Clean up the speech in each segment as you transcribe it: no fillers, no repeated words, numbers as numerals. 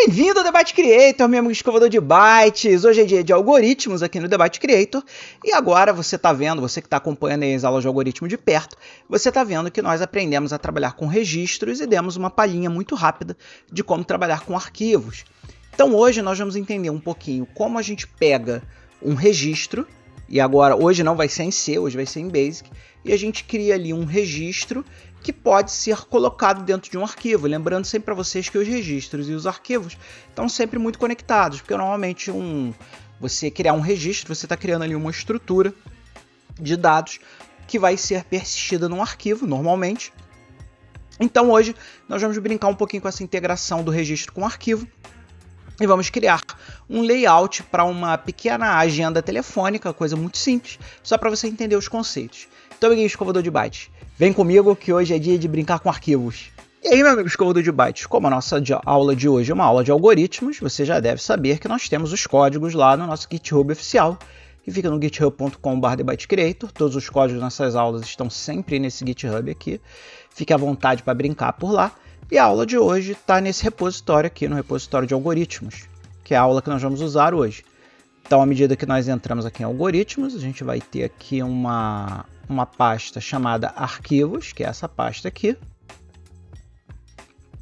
Bem-vindo ao Debate Creator, meu amigo escovador de bytes. Hoje é dia de algoritmos aqui no Debate Creator. E agora você está vendo, você que está acompanhando aí as aulas de algoritmo de perto, você está vendo que nós aprendemos a trabalhar com registros e demos uma palhinha muito rápida de como trabalhar com arquivos. Então hoje nós vamos entender um pouquinho como a gente pega um registro, e agora hoje não vai ser em C, hoje vai ser em Basic, e a gente cria ali um registro que pode ser colocado dentro de um arquivo. Lembrando sempre para vocês que os registros e os arquivos estão sempre muito conectados, porque normalmente você criar um registro, você está criando ali uma estrutura de dados que vai ser persistida num arquivo, normalmente. Então hoje nós vamos brincar um pouquinho com essa integração do registro com o arquivo e vamos criar um layout para uma pequena agenda telefônica, coisa muito simples, só para você entender os conceitos. Então, amiguinho escovador de bytes, vem comigo que hoje é dia de brincar com arquivos. E aí, meu amigo escovador de bytes, como a nossa aula de hoje é uma aula de algoritmos, você já deve saber que nós temos os códigos lá no nosso GitHub oficial, que fica no github.com/debatecreator. Todos os códigos das nossas aulas estão sempre nesse GitHub aqui. Fique à vontade para brincar por lá. E a aula de hoje está nesse repositório aqui, no repositório de algoritmos, que é a aula que nós vamos usar hoje. Então, à medida que nós entramos aqui em algoritmos, a gente vai ter aqui uma pasta chamada arquivos, que é essa pasta aqui.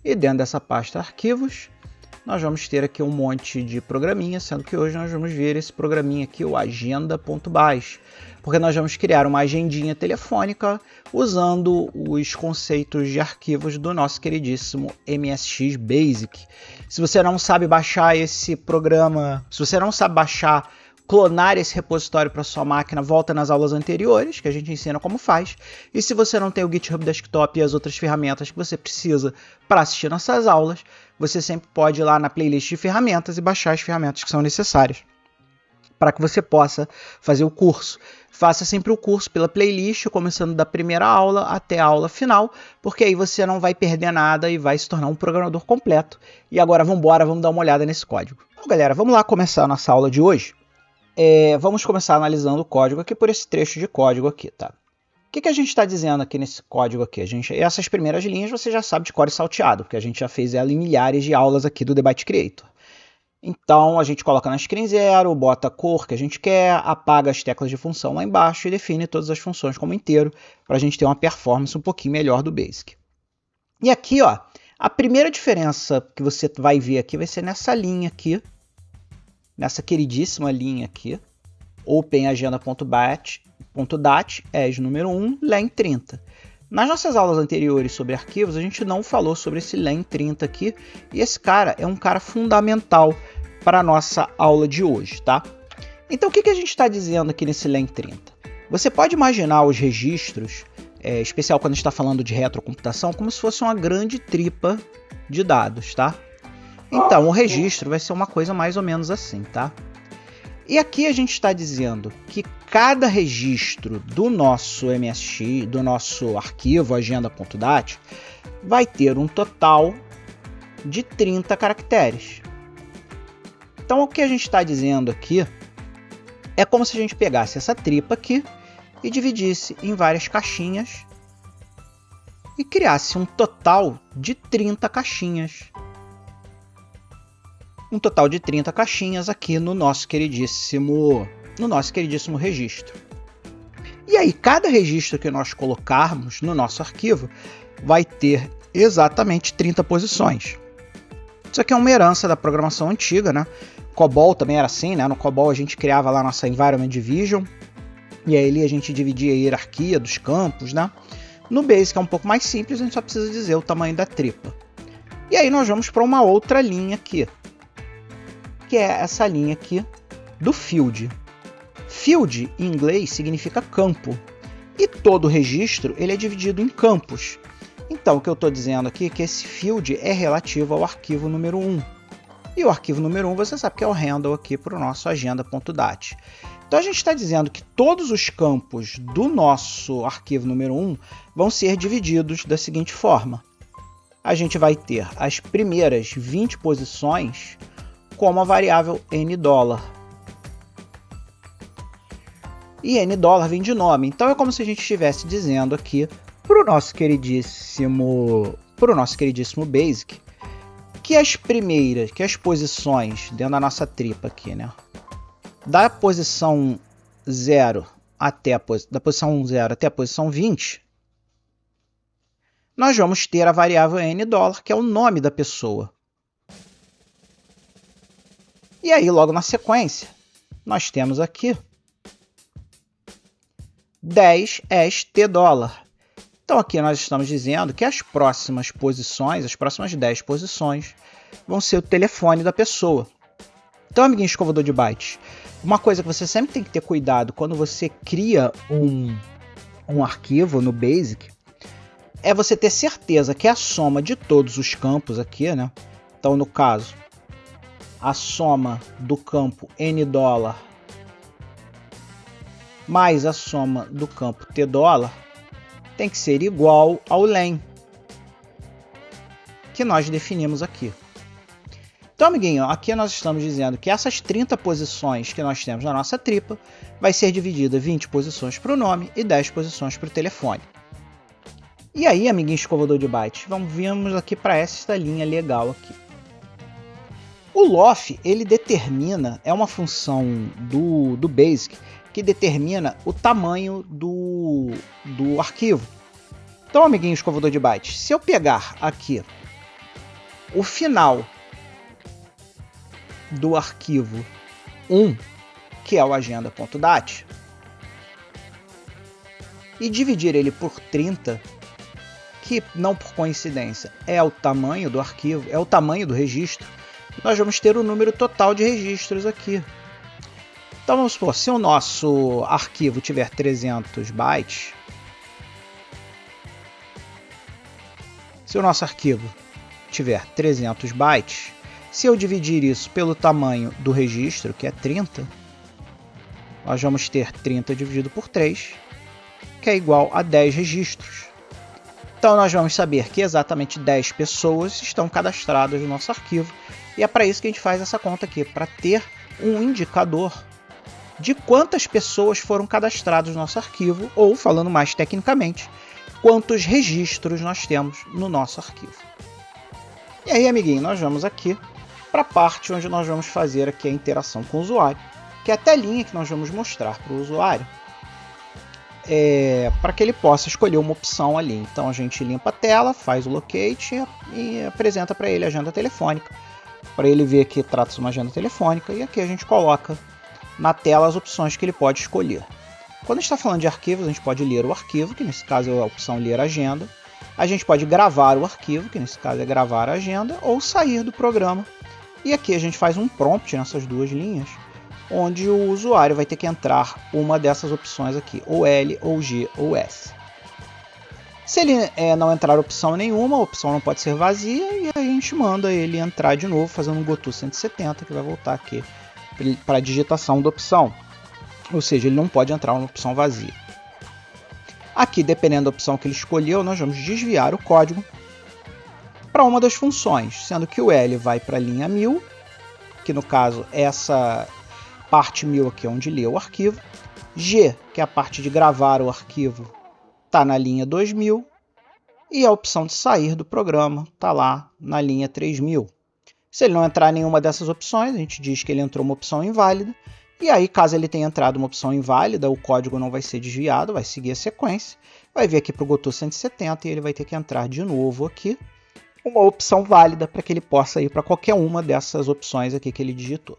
E dentro dessa pasta arquivos, nós vamos ter aqui um monte de programinha, sendo que hoje nós vamos ver esse programinha aqui, o agenda.bash, porque nós vamos criar uma agendinha telefônica usando os conceitos de arquivos do nosso queridíssimo MSX Basic. Se você não sabe baixar esse programa, se você não sabe clonar esse repositório para sua máquina, volta nas aulas anteriores, que a gente ensina como faz. E se você não tem o GitHub Desktop e as outras ferramentas que você precisa para assistir nossas aulas, você sempre pode ir lá na playlist de ferramentas e baixar as ferramentas que são necessárias para que você possa fazer o curso. Faça sempre o curso pela playlist, começando da primeira aula até a aula final, porque aí você não vai perder nada e vai se tornar um programador completo. E agora vamos dar uma olhada nesse código. Então, galera, vamos lá começar a nossa aula de hoje. Vamos começar analisando o código aqui por esse trecho de código aqui, tá? O que a gente está dizendo aqui nesse código aqui? Essas primeiras linhas você já sabe de cor e salteado, porque a gente já fez ela em milhares de aulas aqui do Debate Creator. Então a gente coloca na screen 0, bota a cor que a gente quer, apaga as teclas de função lá embaixo e define todas as funções como inteiro, para a gente ter uma performance um pouquinho melhor do Basic. E aqui, ó, a primeira diferença que você vai ver aqui vai ser nessa linha aqui, nessa queridíssima linha aqui, openagenda.dat, as número 1, len30. Nas nossas aulas anteriores sobre arquivos, a gente não falou sobre esse len30 aqui, e esse cara é um cara fundamental para a nossa aula de hoje, tá? Então, o que a gente está dizendo aqui nesse len30? Você pode imaginar os registros, especial quando a gente está falando de retrocomputação, como se fosse uma grande tripa de dados, tá? Então, o registro vai ser uma coisa mais ou menos assim, tá? E aqui a gente está dizendo que cada registro do nosso MSX, do nosso arquivo agenda.dat, vai ter um total de 30 caracteres. Então, o que a gente está dizendo aqui é como se a gente pegasse essa tripa aqui e dividisse em várias caixinhas e criasse um total de 30 caixinhas. Um total de 30 caixinhas aqui no nosso queridíssimo registro. E aí, cada registro que nós colocarmos no nosso arquivo vai ter exatamente 30 posições. Isso aqui é uma herança da programação antiga, né? COBOL também era assim, né? No COBOL a gente criava lá nossa Environment Division, e aí ali a gente dividia a hierarquia dos campos, né? No Basic é um pouco mais simples, a gente só precisa dizer o tamanho da tripa. E aí nós vamos para uma outra linha aqui, que é essa linha aqui do field. Field, em inglês, significa campo. E todo registro ele é dividido em campos. Então, o que eu estou dizendo aqui é que esse field é relativo ao arquivo número 1. E o arquivo número 1, você sabe que é o handle aqui para o nosso agenda.dat. Então, a gente está dizendo que todos os campos do nosso arquivo número 1 vão ser divididos da seguinte forma. A gente vai ter as primeiras 20 posições como a variável $. E $$ vem de nome. Então é como se a gente estivesse dizendo aqui para o nosso queridíssimo Basic que as primeiras, que as posições dentro da nossa tripa aqui, né? Da posição 0 até da posição 0 até a posição 20, nós vamos ter a variável $, que é o nome da pessoa. E aí, logo na sequência, nós temos aqui 10 ST dólar. Então aqui nós estamos dizendo que as próximas posições, as próximas 10 posições, vão ser o telefone da pessoa. Então, amiguinho escovador de bytes, uma coisa que você sempre tem que ter cuidado quando você cria um arquivo no BASIC é você ter certeza que a soma de todos os campos aqui, né? Então, no caso, a soma do campo $, mais a soma do campo $, tem que ser igual ao len, que nós definimos aqui. Então, amiguinho, aqui nós estamos dizendo que essas 30 posições que nós temos na nossa tripa vai ser dividida 20 posições para o nome e 10 posições para o telefone. E aí, amiguinho escovador de bytes, vamos aqui para esta linha legal aqui. O lof, ele determina, é uma função do BASIC que determina o tamanho do arquivo. Então, amiguinho escovador de bytes, se eu pegar aqui o final do arquivo 1, que é o agenda.dat, e dividir ele por 30, que não por coincidência é o tamanho do arquivo, é o tamanho do registro, nós vamos ter o número total de registros aqui. Então vamos supor, se o nosso arquivo tiver 300 bytes, se o nosso arquivo tiver 300 bytes, se eu dividir isso pelo tamanho do registro, que é 30, nós vamos ter 30 dividido por 3, que é igual a 10 registros. Então nós vamos saber que exatamente 10 pessoas estão cadastradas no nosso arquivo, e é para isso que a gente faz essa conta aqui, para ter um indicador de quantas pessoas foram cadastradas no nosso arquivo, ou, falando mais tecnicamente, quantos registros nós temos no nosso arquivo. E aí, amiguinho, nós vamos aqui para a parte onde nós vamos fazer aqui a interação com o usuário, que é a telinha que nós vamos mostrar para o usuário, para que ele possa escolher uma opção ali. Então a gente limpa a tela, faz o locate e apresenta para ele a agenda telefônica, para ele ver que trata-se de uma agenda telefônica, e aqui a gente coloca na tela as opções que ele pode escolher. Quando a gente está falando de arquivos, a gente pode ler o arquivo, que nesse caso é a opção ler agenda. A gente pode gravar o arquivo, que nesse caso é gravar a agenda, ou sair do programa. E aqui a gente faz um prompt nessas duas linhas, onde o usuário vai ter que entrar uma dessas opções aqui, ou L, ou G, ou S. Se ele não entrar opção nenhuma, a opção não pode ser vazia, e aí a gente manda ele entrar de novo, fazendo um Goto 170, que vai voltar aqui para a digitação da opção. Ou seja, ele não pode entrar uma opção vazia. Aqui, dependendo da opção que ele escolheu, nós vamos desviar o código para uma das funções, sendo que o L vai para a linha 1000, que no caso essa parte 1000 aqui é onde lê o arquivo. G, que é a parte de gravar o arquivo, está na linha 2000. E a opção de sair do programa está lá na linha 3000. Se ele não entrar em nenhuma dessas opções, a gente diz que ele entrou uma opção inválida. E aí, caso ele tenha entrado uma opção inválida, o código não vai ser desviado, vai seguir a sequência. Vai vir aqui para o Goto 170 e ele vai ter que entrar de novo aqui uma opção válida para que ele possa ir para qualquer uma dessas opções aqui que ele digitou.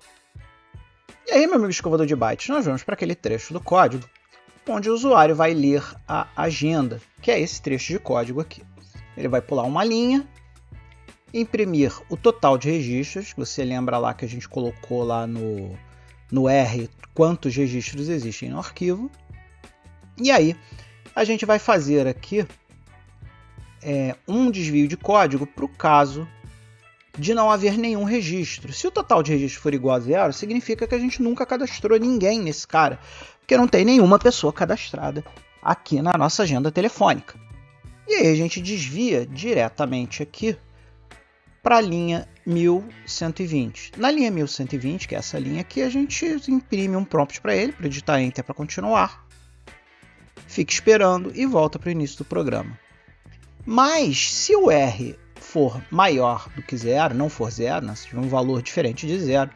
E aí, meu amigo escovador de bytes, nós vamos para aquele trecho do código onde o usuário vai ler a agenda, que é esse trecho de código aqui. Ele vai pular uma linha, imprimir o total de registros. Você lembra lá que a gente colocou lá no R quantos registros existem no arquivo. E aí a gente vai fazer aqui um desvio de código para o caso de não haver nenhum registro. Se o total de registro for igual a 0, significa que a gente nunca cadastrou ninguém nesse cara, porque não tem nenhuma pessoa cadastrada aqui na nossa agenda telefônica. E aí a gente desvia diretamente aqui para a linha 1120. Na linha 1120, que é essa linha aqui, a gente imprime um prompt para ele, para digitar Enter para continuar. Fica esperando e volta para o início do programa. Mas se o R for maior do que 0, não for 0, né? Se tiver um valor diferente de 0,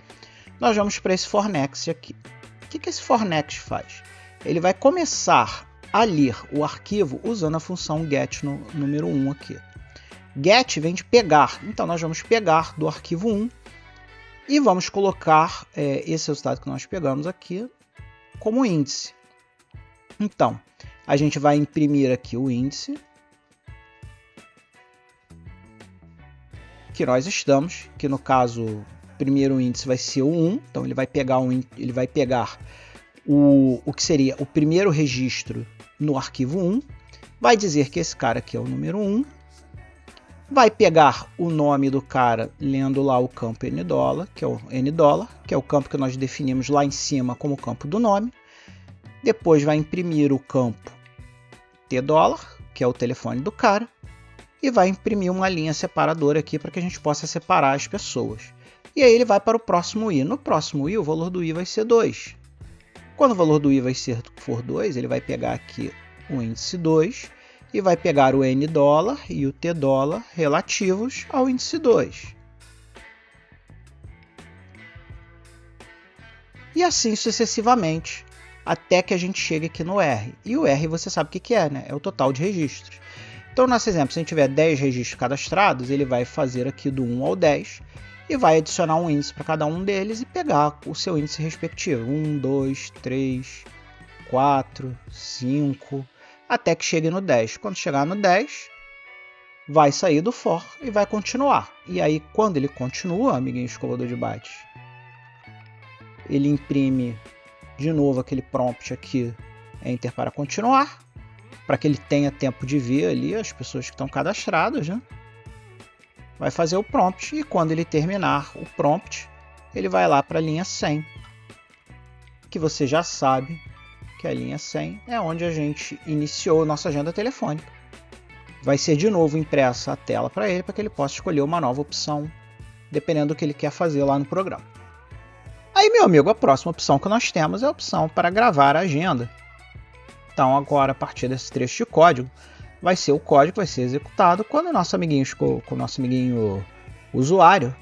nós vamos para esse for next aqui. O que esse for next faz? Ele vai começar a ler o arquivo usando a função get no número 1 aqui. Get vem de pegar, então nós vamos pegar do arquivo 1 e vamos colocar esse resultado que nós pegamos aqui como índice. Então, a gente vai imprimir aqui o índice que nós estamos, que no caso o primeiro índice vai ser o 1, então ele vai pegar o que seria o primeiro registro no arquivo 1, vai dizer que esse cara aqui é o número 1, vai pegar o nome do cara lendo lá o campo $, que é o $, que é o campo que nós definimos lá em cima como campo do nome. Depois vai imprimir o campo $, que é o telefone do cara, e vai imprimir uma linha separadora aqui para que a gente possa separar as pessoas. E aí ele vai para o próximo i. No próximo i, o valor do i vai ser 2. Quando o valor do i for 2, ele vai pegar aqui o índice 2, e vai pegar o $, e o $, relativos ao índice 2. E assim sucessivamente, até que a gente chegue aqui no R. E o R você sabe o que é, né? É o total de registros. Então, no nosso exemplo, se a gente tiver 10 registros cadastrados, ele vai fazer aqui do 1 ao 10 e vai adicionar um índice para cada um deles e pegar o seu índice respectivo. 1, 2, 3, 4, 5... até que chegue no 10. Quando chegar no 10, vai sair do for e vai continuar. E aí, quando ele continua, amiguinho escovador de bytes, ele imprime de novo aquele prompt aqui, Enter para continuar, para que ele tenha tempo de ver ali as pessoas que estão cadastradas, né? Vai fazer o prompt e quando ele terminar o prompt, ele vai lá para a linha 100, que você já sabe que a linha 100 é onde a gente iniciou a nossa agenda telefônica. Vai ser de novo impressa a tela para ele, para que ele possa escolher uma nova opção, dependendo do que ele quer fazer lá no programa. Aí, meu amigo, a próxima opção que nós temos é a opção para gravar a agenda. Então, agora, a partir desse trecho de código, vai ser o código que vai ser executado quando o nosso amiguinho usuário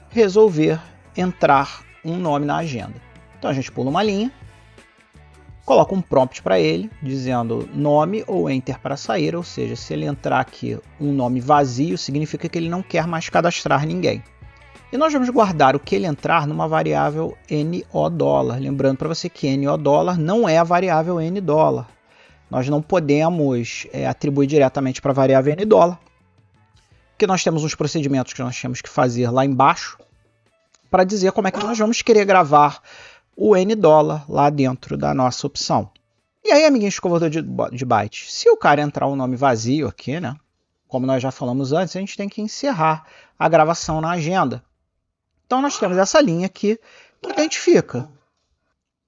resolver entrar um nome na agenda. Então, a gente pula uma linha, coloca um prompt para ele, dizendo nome ou enter para sair, ou seja, se ele entrar aqui um nome vazio, significa que ele não quer mais cadastrar ninguém. E nós vamos guardar o que ele entrar numa variável $. Lembrando para você que $, não é a variável $. Nós não podemos atribuir diretamente para a variável $, porque nós temos uns procedimentos que nós temos que fazer lá embaixo para dizer como é que nós vamos querer gravar o $, lá dentro da nossa opção. E aí, amiguinho escovador de bytes, se o cara entrar um nome vazio aqui, né? Como nós já falamos antes, a gente tem que encerrar a gravação na agenda. Então, nós temos essa linha aqui que identifica.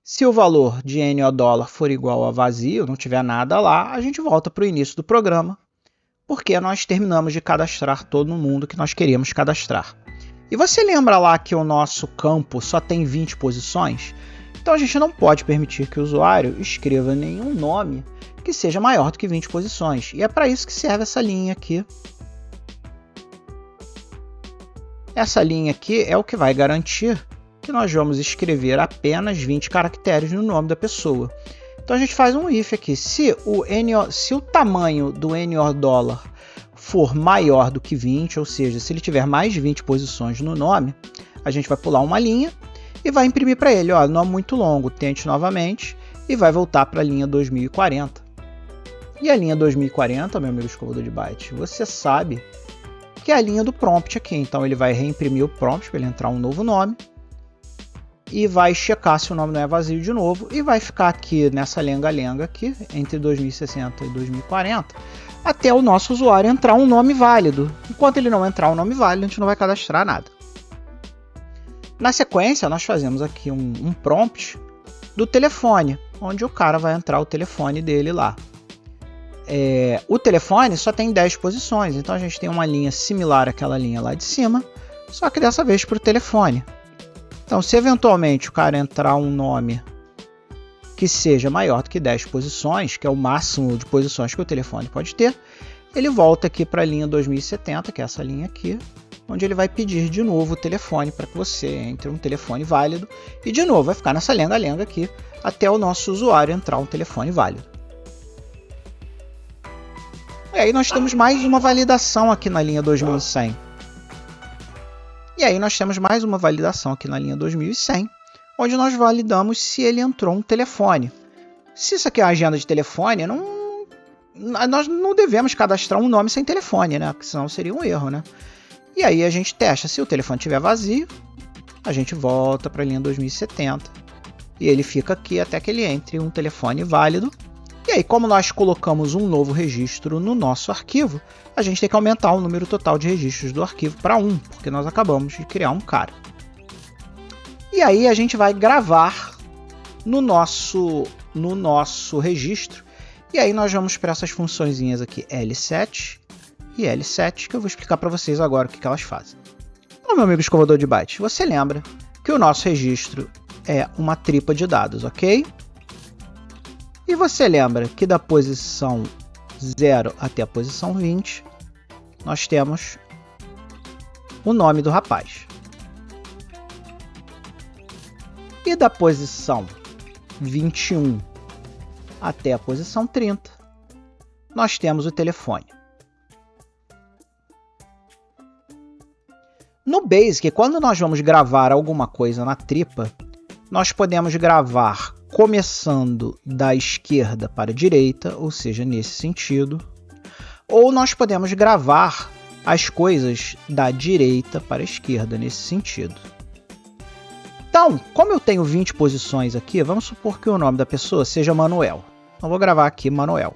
Se o valor de $, for igual a vazio, não tiver nada lá, a gente volta para o início do programa, porque nós terminamos de cadastrar todo mundo que nós queríamos cadastrar. E você lembra lá que o nosso campo só tem 20 posições? Então a gente não pode permitir que o usuário escreva nenhum nome que seja maior do que 20 posições. E é para isso que serve essa linha aqui. Essa linha aqui é o que vai garantir que nós vamos escrever apenas 20 caracteres no nome da pessoa. Então a gente faz um if aqui. Se o tamanho do $, for maior do que 20, ou seja, se ele tiver mais de 20 posições no nome, a gente vai pular uma linha e vai imprimir para ele, ó, nome muito longo, tente novamente, e vai voltar para a linha 2040. E a linha 2040, meu amigo escovador de byte, você sabe que é a linha do prompt aqui, então ele vai reimprimir o prompt para ele entrar um novo nome, e vai checar se o nome não é vazio de novo, e vai ficar aqui nessa lenga-lenga aqui, entre 2060 e 2040, até o nosso usuário entrar um nome válido. Enquanto ele não entrar um nome válido, a gente não vai cadastrar nada. Na sequência, nós fazemos aqui um prompt do telefone, onde o cara vai entrar o telefone dele lá. O telefone só tem 10 posições, então a gente tem uma linha similar àquela linha lá de cima, só que dessa vez para o telefone. Então, se eventualmente o cara entrar um nome que seja maior do que 10 posições, que é o máximo de posições que o telefone pode ter, ele volta aqui para a linha 2070, que é essa linha aqui, onde ele vai pedir de novo o telefone para que você entre um telefone válido. E de novo vai ficar nessa lenga-lenga aqui até o nosso usuário entrar um telefone válido. E aí nós temos mais uma validação aqui na linha 2100. E aí nós temos mais uma validação aqui na linha 2100, onde nós validamos se ele entrou um telefone. Se isso aqui é uma agenda de telefone, nós não devemos cadastrar um nome sem telefone, né? Porque senão seria um erro, né? E aí a gente testa. Se o telefone estiver vazio, a gente volta para a linha 2070. E ele fica aqui até que ele entre um telefone válido. E aí, como nós colocamos um novo registro no nosso arquivo, a gente tem que aumentar o número total de registros do arquivo para 1, porque nós acabamos de criar um cara. E aí a gente vai gravar no nosso registro. E aí nós vamos para essas funçõezinhas aqui, L7 e L7, que eu vou explicar para vocês agora o que elas fazem. Então, meu amigo escovador de bytes, você lembra que o nosso registro é uma tripa de dados, ok? E você lembra que da posição 0 até a posição 20, nós temos o nome do rapaz. E da posição 21 até a posição 30, nós temos o telefone. No Basic, quando nós vamos gravar alguma coisa na tripa, nós podemos gravar começando da esquerda para a direita, ou seja, nesse sentido, ou nós podemos gravar as coisas da direita para a esquerda, nesse sentido. Então, como eu tenho 20 posições aqui, vamos supor que o nome da pessoa seja Manuel. Então, vou gravar aqui Manuel.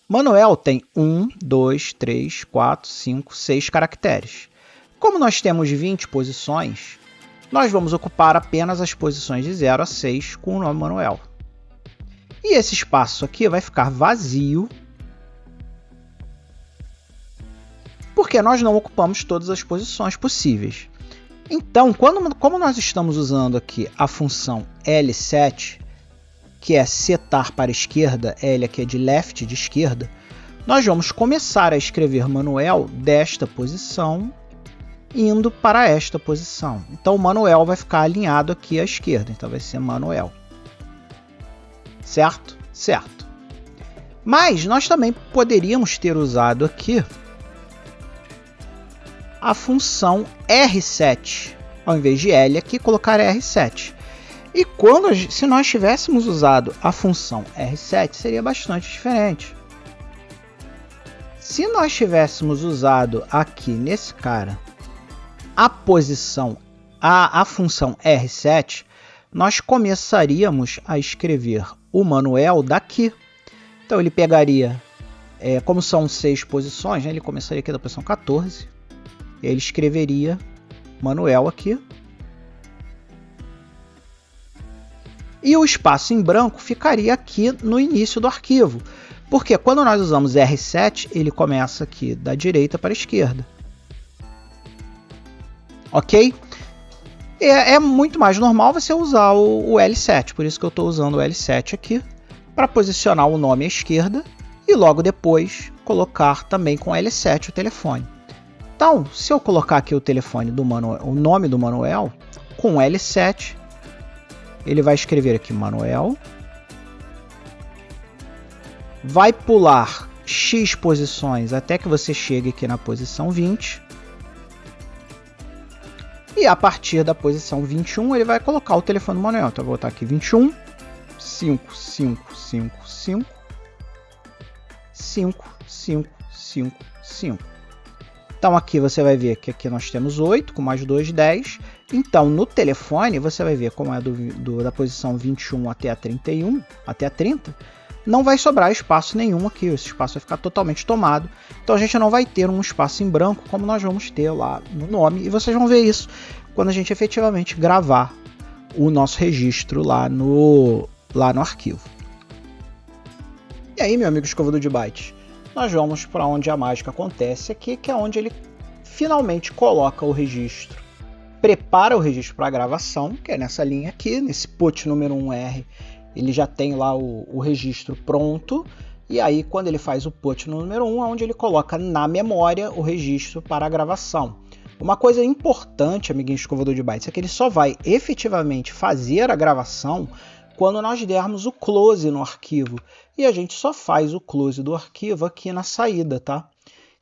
Manuel tem 1, 2, 3, 4, 5, 6 caracteres. Como nós temos 20 posições, nós vamos ocupar apenas as posições de 0 a 6 com o nome Manuel. E esse espaço aqui vai ficar vazio, porque nós não ocupamos todas as posições possíveis. Então, como nós estamos usando aqui a função L7, que é setar para a esquerda, L aqui é de left, de esquerda, nós vamos começar a escrever Manuel desta posição, indo para esta posição. Então o Manuel vai ficar alinhado aqui à esquerda, então vai ser Manuel. Certo? Certo. Mas nós também poderíamos ter usado aqui a função R7, ao invés de L aqui, colocar R7. E se nós tivéssemos usado a função R7, seria bastante diferente. Se nós tivéssemos usado aqui nesse cara a função R7, nós começaríamos a escrever o Manuel daqui. Então ele pegaria, como são 6 posições, né, ele começaria aqui da posição 14, e ele escreveria Manuel aqui. E o espaço em branco ficaria aqui no início do arquivo, porque quando nós usamos R7, ele começa aqui da direita para a esquerda. Ok? É muito mais normal você usar o L7, por isso que eu estou usando o L7 aqui, para posicionar o nome à esquerda e logo depois colocar também com L7 o telefone. Então, se eu colocar aqui o telefone do Manuel, o nome do Manuel, com L7, ele vai escrever aqui Manuel, vai pular X posições até que você chegue aqui na posição 20, e a partir da posição 21 ele vai colocar o telefone do Manuel. Então eu vou botar aqui 21 5 5 5 5 5 5 5 5. Então aqui você vai ver que aqui nós temos 8, com mais 2, 10. Então no telefone você vai ver como é da posição 21 até a 31, até a 30, não vai sobrar espaço nenhum aqui, esse espaço vai ficar totalmente tomado. Então a gente não vai ter um espaço em branco como nós vamos ter lá no nome. E vocês vão ver isso quando a gente efetivamente gravar o nosso registro lá no arquivo. E aí, meu amigo escovador de bytes, nós vamos para onde a mágica acontece aqui, que é onde ele finalmente coloca o registro, prepara o registro para a gravação, que é nessa linha aqui, nesse put número 1R, ele já tem lá o registro pronto, E aí, quando ele faz o put no número 1, é onde ele coloca na memória o registro para a gravação. Uma coisa importante, amiguinho escovador de bytes, é que ele só vai efetivamente fazer a gravação quando nós dermos o close no arquivo. E a gente só faz o close do arquivo aqui na saída, tá?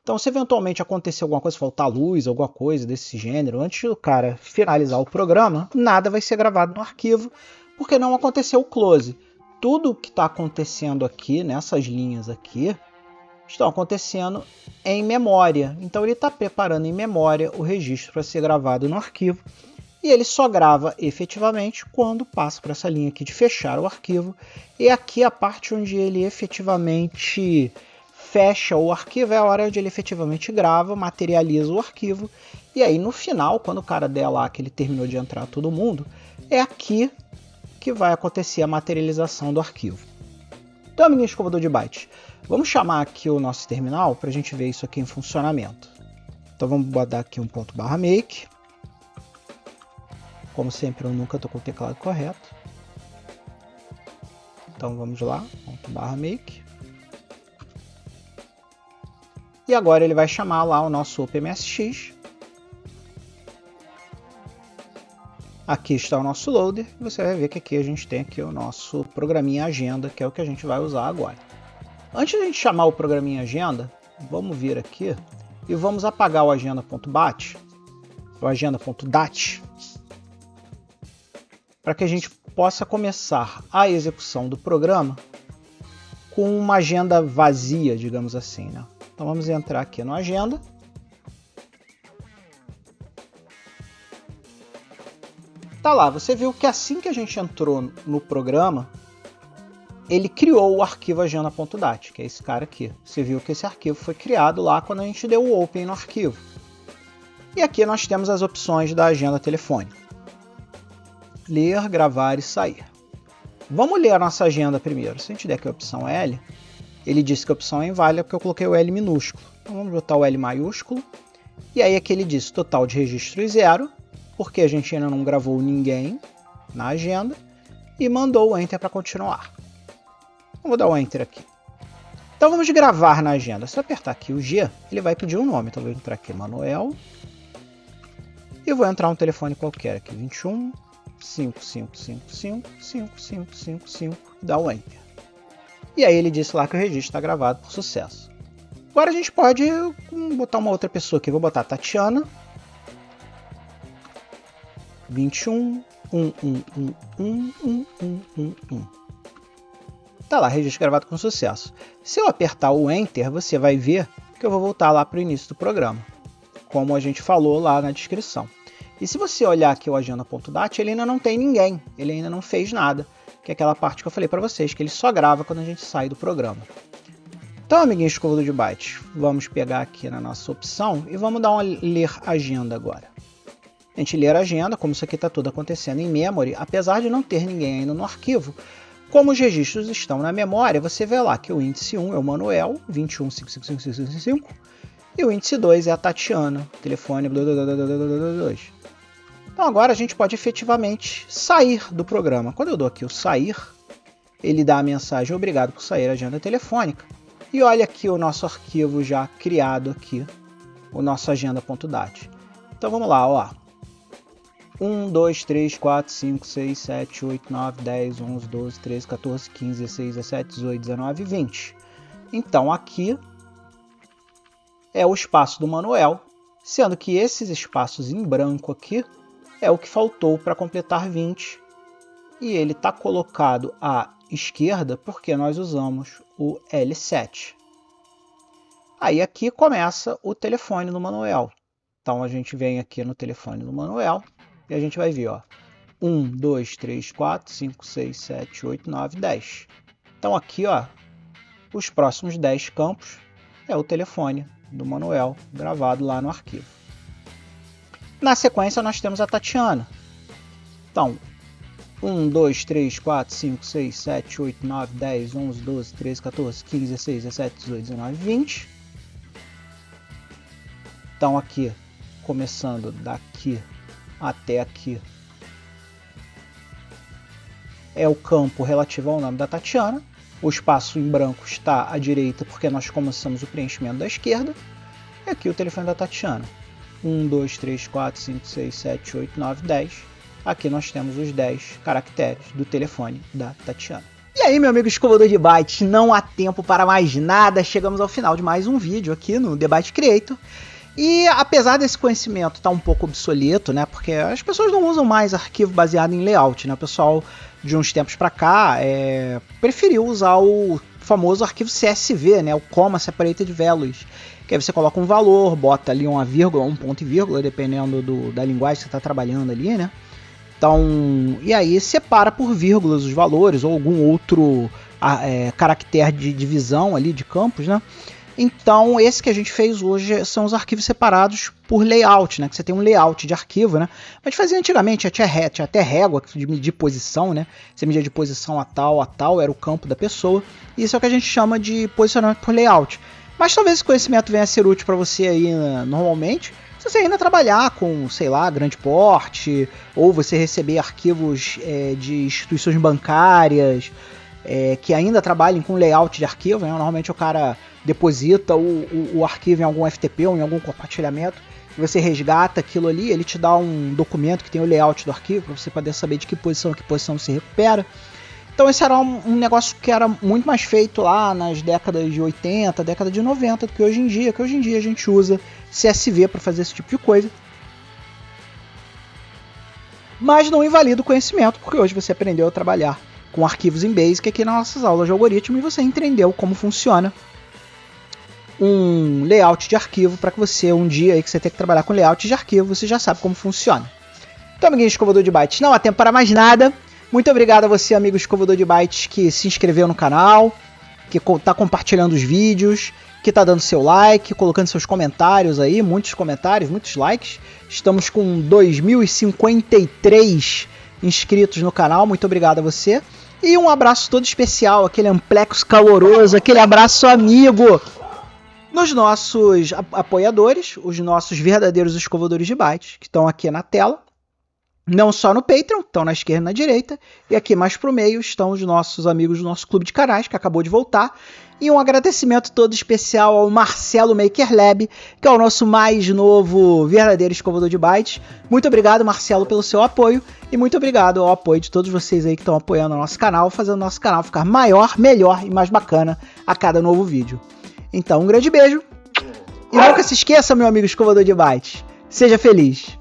Então, se eventualmente acontecer alguma coisa, faltar luz, alguma coisa desse gênero, antes do cara finalizar o programa, nada vai ser gravado no arquivo, porque não aconteceu o close. Tudo o que está acontecendo aqui, nessas linhas aqui, estão acontecendo em memória. Então, ele está preparando em memória o registro para ser gravado no arquivo. E ele só grava efetivamente quando passa por essa linha aqui de fechar o arquivo. E aqui a parte onde ele efetivamente fecha o arquivo é a hora onde ele efetivamente grava, materializa o arquivo. E aí no final, quando o cara der lá que ele terminou de entrar todo mundo, é aqui que vai acontecer a materialização do arquivo. Então, amiguinho escovador de bytes, vamos chamar aqui o nosso terminal para a gente ver isso aqui em funcionamento. Então vamos botar aqui um ponto barra make. Como sempre, eu nunca estou com o teclado correto. Então vamos lá, ponto barra make. E agora ele vai chamar lá o nosso OpenMSX. Aqui está o nosso loader. E você vai ver que aqui a gente tem aqui o nosso programinha agenda, que é o que a gente vai usar agora. Antes de a gente chamar o programinha agenda, vamos vir aqui e vamos apagar o agenda.bat, o agenda.dat, para que a gente possa começar a execução do programa com uma agenda vazia, digamos assim, né? Então vamos entrar aqui no agenda. Tá lá, você viu que assim que a gente entrou no programa, ele criou o arquivo agenda.dat, que é esse cara aqui. Você viu que esse arquivo foi criado lá quando a gente deu o open no arquivo. E aqui nós temos as opções da agenda telefônica. Ler, gravar e sair. Vamos ler a nossa agenda primeiro. Se a gente der aqui a opção L, ele disse que a opção é inválida porque eu coloquei o L minúsculo. Então vamos botar o L maiúsculo. E aí aqui ele diz total de registros 0, porque a gente ainda não gravou ninguém na agenda. E mandou o Enter para continuar. Vamos dar o Enter aqui. Então vamos gravar na agenda. Se eu apertar aqui o G, ele vai pedir um nome. Então eu vou entrar aqui Manuel. E vou entrar um telefone qualquer aqui. 21 5555 5555. Dá o Enter. E aí ele disse lá que o registro está gravado por sucesso. Agora a gente pode botar uma outra pessoa aqui. Vou botar Tatiana. 21 111111. Tá lá, registro gravado com sucesso. Se eu apertar o Enter, você vai ver que eu vou voltar lá para o início do programa, como a gente falou lá na descrição. E se você olhar aqui o agenda.dat, ele ainda não tem ninguém, ele ainda não fez nada, que é aquela parte que eu falei para vocês, que ele só grava quando a gente sai do programa. Então, amiguinho escovador de bytes, vamos pegar aqui na nossa opção e vamos dar uma ler agenda agora. A gente ler a agenda, como isso aqui está tudo acontecendo em memory, apesar de não ter ninguém ainda no arquivo, como os registros estão na memória, você vê lá que o índice 1 é o Manuel, 21555555, e o índice 2 é a Tatiana, telefone 2. Então agora a gente pode efetivamente sair do programa. Quando eu dou aqui o sair, ele dá a mensagem obrigado por sair agenda telefônica. E olha aqui o nosso arquivo já criado aqui, o nosso agenda.dat. Então vamos lá, ó. 1, 2, 3, 4, 5, 6, 7, 8, 9, 10, 11, 12, 13, 14, 15, 16, 17, 18, 19 e 20. Então aqui é o espaço do Manuel, sendo que esses espaços em branco aqui é o que faltou para completar 20. E ele está colocado à esquerda porque nós usamos o L7. Aí aqui começa o telefone do Manuel. Então a gente vem aqui no telefone do Manuel. E a gente vai ver, ó, 1, 2, 3, 4, 5, 6, 7, 8, 9, 10. Então aqui, ó, os próximos 10 campos é o telefone do Manuel gravado lá no arquivo. Na sequência nós temos a Tatiana. Então, 1, 2, 3, 4, 5, 6, 7, 8, 9, 10, 11, 12, 13, 14, 15, 16, 17, 18, 19, 20. Então aqui, começando daqui até aqui, é o campo relativo ao nome da Tatiana. O espaço em branco está à direita porque nós começamos o preenchimento da esquerda. E aqui o telefone da Tatiana. 1, 2, 3, 4, 5, 6, 7, 8, 9, 10. Aqui nós temos os 10 caracteres do telefone da Tatiana. E aí, meu amigo escovador de bytes, não há tempo para mais nada. Chegamos ao final de mais um vídeo aqui no The Byte Creator. E apesar desse conhecimento estar um pouco obsoleto, né, porque as pessoas não usam mais arquivo baseado em layout, né, o pessoal de uns tempos para cá preferiu usar o famoso arquivo CSV, né, o Comma Separated Values, que aí você coloca um valor, bota ali uma vírgula, um ponto e vírgula, dependendo da linguagem que você está trabalhando ali, né. Então, e aí separa por vírgulas os valores ou algum outro caractere de divisão ali de campos, né. Então, esse que a gente fez hoje são os arquivos separados por layout, né? Que você tem um layout de arquivo, né? Mas fazia antigamente, tinha até régua de medir posição, né? Você media de posição a tal, era o campo da pessoa. E isso é o que a gente chama de posicionamento por layout. Mas talvez esse conhecimento venha a ser útil para você aí normalmente, se você ainda trabalhar com, sei lá, grande porte, ou você receber arquivos de instituições bancárias, que ainda trabalhem com layout de arquivo, né? Normalmente o cara deposita o arquivo em algum FTP ou em algum compartilhamento, e você resgata aquilo ali, ele te dá um documento que tem o layout do arquivo, para você poder saber de que posição se recupera. Então esse era um negócio que era muito mais feito lá nas décadas de 80, década de 90, do que hoje em dia, a gente usa CSV para fazer esse tipo de coisa. Mas não invalida o conhecimento, porque hoje você aprendeu a trabalhar com arquivos em Basic aqui nas nossas aulas de algoritmo, e você entendeu como funciona um layout de arquivo, para que você, um dia aí que você tem que trabalhar com layout de arquivo, você já sabe como funciona. Então, amiguinho escovador de bytes, não há tempo para mais nada. Muito obrigado a você, amigo escovador de bytes, que se inscreveu no canal, que está compartilhando os vídeos, que está dando seu like, colocando seus comentários aí, muitos comentários, muitos likes. Estamos com 2.053 inscritos no canal, muito obrigado a você. E um abraço todo especial, aquele amplexo caloroso, aquele abraço amigo nos nossos apoiadores, os nossos verdadeiros escovadores de bytes, que estão aqui na tela, não só no Patreon, estão na esquerda e na direita, e aqui mais para o meio estão os nossos amigos do nosso clube de canais, que acabou de voltar, e um agradecimento todo especial ao Marcelo Maker Lab, que é o nosso mais novo verdadeiro escovador de bytes. Muito obrigado, Marcelo, pelo seu apoio, e muito obrigado ao apoio de todos vocês aí que estão apoiando o nosso canal, fazendo o nosso canal ficar maior, melhor e mais bacana a cada novo vídeo. Então, um grande beijo. E nunca se esqueça, meu amigo escovador de bytes. Seja feliz.